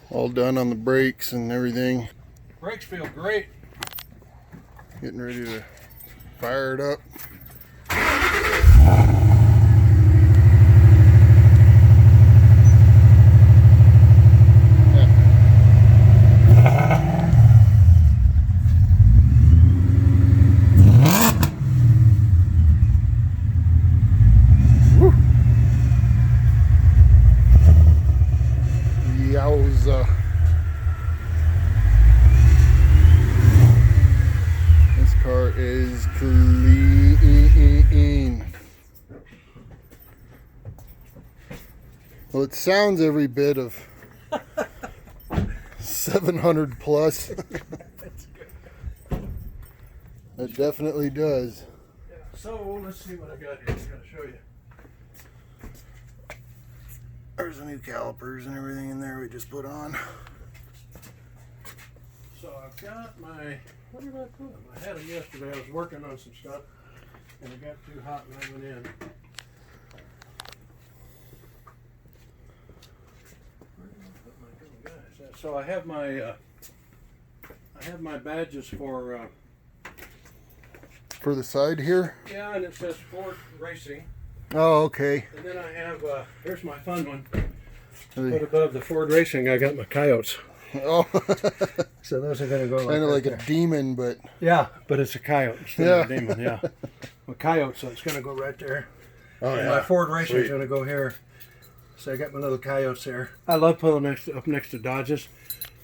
All done on the brakes and everything. Brakes feel great. Getting ready to fire it up. Yowza. This car is clean. Well, it sounds every bit of 700 plus. It definitely does. Yeah, so let's see what I got here. I'm going to show you. There's the new calipers and everything in there we just put on. So I've got my, what did I put them? I had them yesterday. I was working on some stuff and it got too hot and I went in. Where did I put my little guys? So I have my badges for For the side here? yeah, and it says Ford Racing. Oh, okay. And then I have, here's my fun one. Put above the Ford Racing, I got my coyotes. Oh, So those are going to go kind of like there. a demon, but Yeah, but it's a coyote instead of a demon, yeah. A coyote, so it's going to go right there. oh And yeah. my Ford Racer is Sweet. going to go here. So I got my little coyotes there. I love pulling up next to Dodges.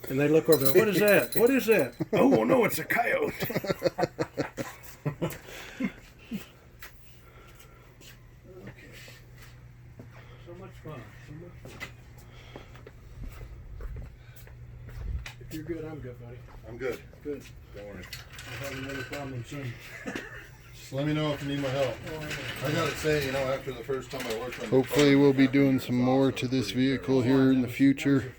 And they look over there, what is that? What is that? Oh, well, no, it's a coyote. Okay. So much fun. So much fun. If you're good, I'm good, buddy. I'm good. Good. Don't worry. I'll have another problem soon. Just let me know if you need my help. Oh, I gotta say, after the first time I worked on hopefully we'll be doing some more to this vehicle here in the future.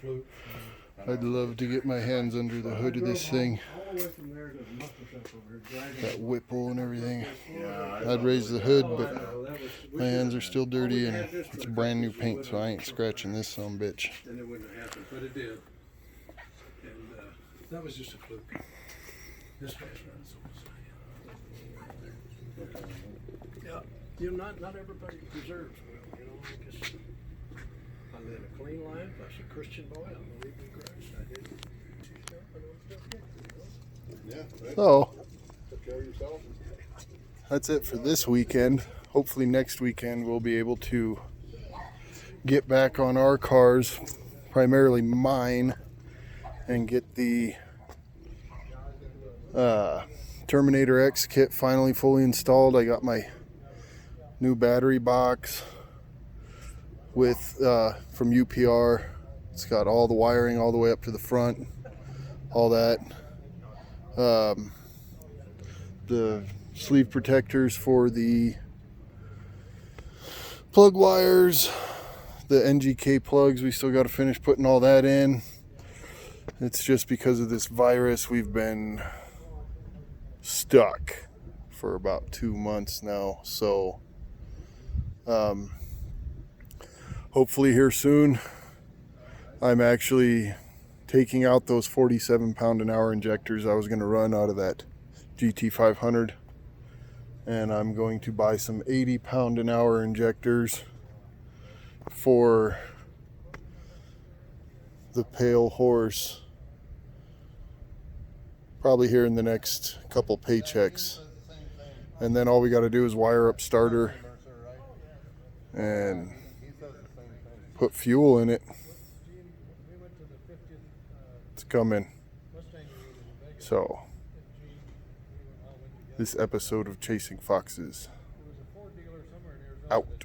I'd love to get my hands under the hood of this thing. That Whipple and everything. I'd raise the hood, but my hands are still dirty and it's brand new paint, so I ain't scratching this son of a bitch. And it wouldn't have happened, but it did. And that was just a fluke. This guy's running so much. Yeah, not everybody preserves well, I just I live a clean life. I was a Christian boy. I believe in Christ. I did stuff, but I was still good, Yeah, right. So Take care of yourself. That's it for this weekend. Hopefully next weekend we'll be able to get back on our cars, primarily mine, and get the Terminator X kit finally fully installed. I got my new battery box with from UPR. It's got all the wiring all the way up to the front, all that. The sleeve protectors for the plug wires, the NGK plugs, we still got to finish putting all that in. It's just because of this virus we've been stuck for about 2 months now, so hopefully here soon I'm actually taking out those 47 pound an hour injectors I was going to run out of that GT500, and I'm going to buy some 80 pound an hour injectors for the Pale Horse, probably here in the next couple paychecks. And then all we got to do is wire up starter and put fuel in it. It's coming. So this episode of Chasing Foxes out.